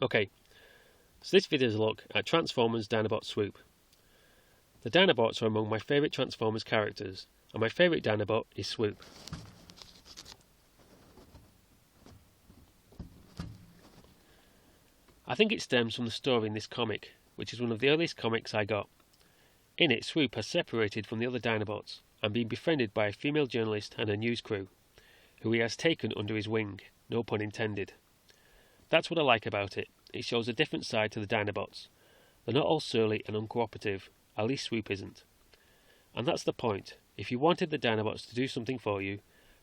Okay, so this video is a look at Transformers Dinobot Swoop. The Dinobots are among my favourite Transformers characters, and my favourite Dinobot is Swoop. I think it stems from the story in this comic, which is one of the earliest comics I got. In it, Swoop has separated from the other Dinobots and been befriended by a female journalist and her news crew, who he has taken under his wing, no pun intended. That's what I like about it. It shows a different side to the Dinobots. They're not all surly and uncooperative, at least Swoop isn't. And that's the point. If you wanted the Dinobots to do something for you,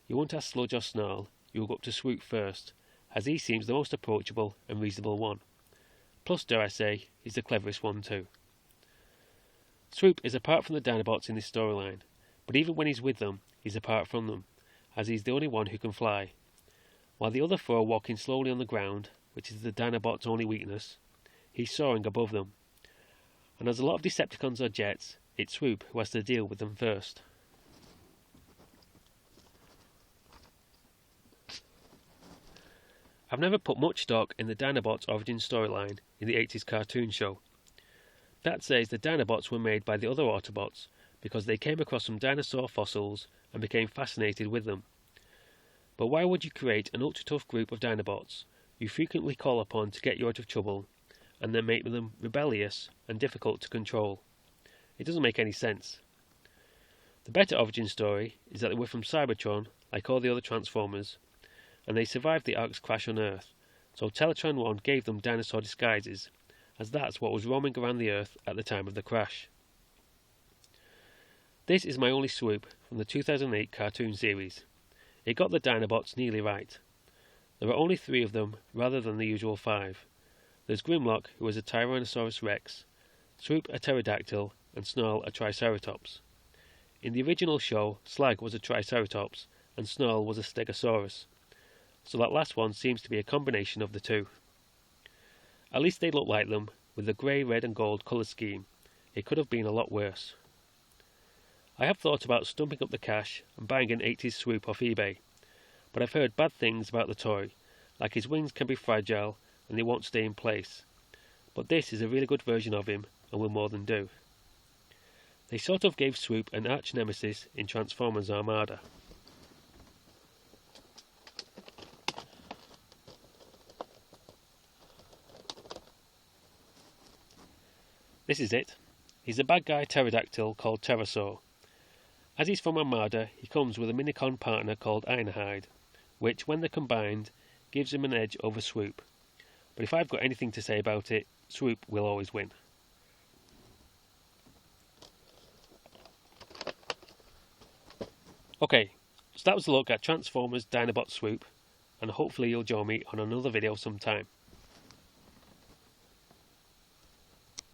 you won't ask Sludge or Snarl, you will go up to Swoop first, as he seems the most approachable and reasonable one. Plus, dare I say, he's the cleverest one too. Swoop is apart from the Dinobots in this storyline, but even when he's with them, he's apart from them, as he's the only one who can fly. While the other four are walking slowly on the ground, which is the Dinobot's only weakness, he's soaring above them. And as a lot of Decepticons are jets, it's Swoop who has to deal with them first. I've never put much stock in the Dinobots' origin storyline in the 80s cartoon show. That says the Dinobots were made by the other Autobots because they came across some dinosaur fossils and became fascinated with them. But why would you create an ultra-tough group of Dinobots you frequently call upon to get you out of trouble, and then make them rebellious and difficult to control? It doesn't make any sense. The better origin story is that they were from Cybertron, like all the other Transformers, and they survived the Ark's crash on Earth, so Teletran 1 gave them dinosaur disguises, as that's what was roaming around the Earth at the time of the crash. This is my only Swoop from the 2008 cartoon series. It got the Dinobots nearly right. There are only 3 of them, rather than the usual 5. There's Grimlock, who is a Tyrannosaurus Rex, Swoop a pterodactyl, and Snarl a Triceratops. In the original show, Slag was a Triceratops, and Snarl was a Stegosaurus, so that last one seems to be a combination of the two. At least they look like them, with the grey, red and gold colour scheme. It could have been a lot worse. I have thought about stumping up the cash and buying an 80s Swoop off eBay, but I've heard bad things about the toy, like his wings can be fragile and they won't stay in place. But this is a really good version of him and will more than do. They sort of gave Swoop an arch nemesis in Transformers Armada. This is it. He's a bad guy pterodactyl called Pterosaur. As he's from Armada, he comes with a Minicon partner called Ironhide, which, when they're combined, gives him an edge over Swoop. But if I've got anything to say about it, Swoop will always win. Okay, so that was a look at Transformers Dinobot Swoop, and hopefully you'll join me on another video sometime.